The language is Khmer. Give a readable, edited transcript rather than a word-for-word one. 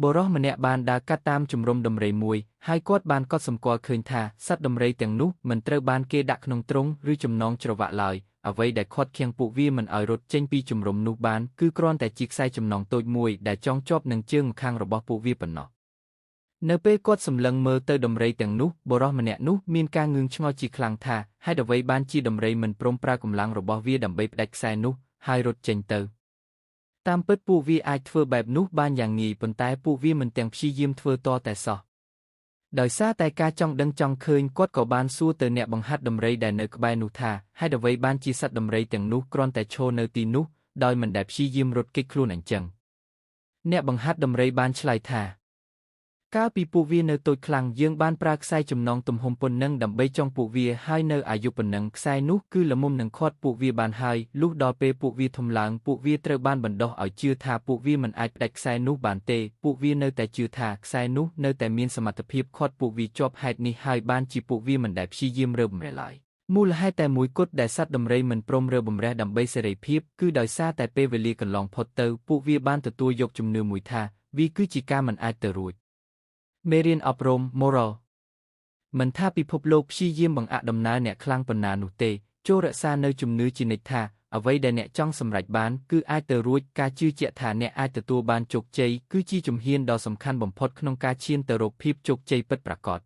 បុរសម្នាក់បានដើរកាត់តាមជំរំដំរីមួយហើយគាត់បានកត់សម្គាល់ឃើញថាសត្វដំរីទាំងនោះមិនត្រូវបានគេដាក់ក្នុងទ្រុងឬចំណងច្រវាក់ឡើយអ្វីដែលឃាត់ឃាំងពួកវាមិនឲ្យរត់ចេញពីជំរំនោះបានគឺគ្រាន់តែជាខ្សែចំណងតូចមួយដែលចងជាប់នឹងជើងម្ខាងរបស់ពួកវាប៉ុណ្ណោះនៅពេលគាត់សម្លឹងមើលទៅដំរីទាំងនោះបុរសម្នាក់នោះមានការងឿងឆ្ងល់ជាខ្លាំងថាហេតុអ្វីបានជាដំរីមិនព្រមប្រើកម្លាំងរបស់វាដើម្បីផ្ដាច់ខ្សែនោះហើយរត់ចេញទៅតាមពិតពួកវាអាចធ្វើបែបនោះបានយ៉ាងងាយប៉ុន្តែពួកវាមិនទាំងព្យាយាមធ្វើតតែសោះដោយសារតែការចង់ដឹងចង់ឃើញគាត់ក៏បានសួរទៅអ្នកបង្ហាត់ដំរីដែលនៅក្បែរនោះថាហេតុអ្វីបានជាសត្វដំរីទាំងនោះគ្រាន់តែឈរនៅទីនោះដោយមិនដែលព្យាយាមរត់គេចខ្លួនអញ្ចឹងអ្នកបង្ហាត់ដំរីបានឆ្លើយថាកាលពីពួកវានៅតូចខ្លាំងយើងបានប្រើខ្សែចំណងទំហំប៉ុណ្ណឹងដើម្បីចងពួកវាហើយនៅអាយុប៉ុណ្ណឹងខ្សែនោះគឺល្មមនឹងឃាត់ពួកវាបានហើយលុះដល់ពេលពួកវាធំឡើងពួកវាត្រូវបានបណ្ដុះឲ្យជឿថាពួកវាមិនអាចផ្ដាច់ខ្សែនោះបានទេពួកវានៅតែជឿថាខ្សែនោះនៅតែមានសមត្ថភាពឃាត់ពួកវាជាប់ហេតុនេះហើយបានជាពួកវាមិនដែលព្យាយាមរើបម្រះឡើយមូលហេតុតែមួយគត់ដែលសត្វដំរីមិនព្រមរើបម្រះដើម្បីសេរីភាពគឺដោយសារតែពេលវេលាកន្លងផុតទៅពួកវាបានទទួលយកជំនឿមួយថាវាគឺជាការមិនអាចទៅរួចមេរៀនអប់រំ moral មិនថាពិភពលោកព្យាយាមបង្អាក់ដំណើរអ្នកខ្លាំងប៉ុណ្ណានោះទេចូលរក្សានៅជំនឿជានិច្ចថាអ្វីដែលអ្នកចង់សម្រេចបានគឺអាចទៅរួចការជឿជាក់ថាអ្នកអាចទទួលបានជោគជ័យគឺជាជំហានដ៏សំខាន់បំផុតក្នុងការឈានទៅរកភាពជោគជ័យពិតប្រាកដ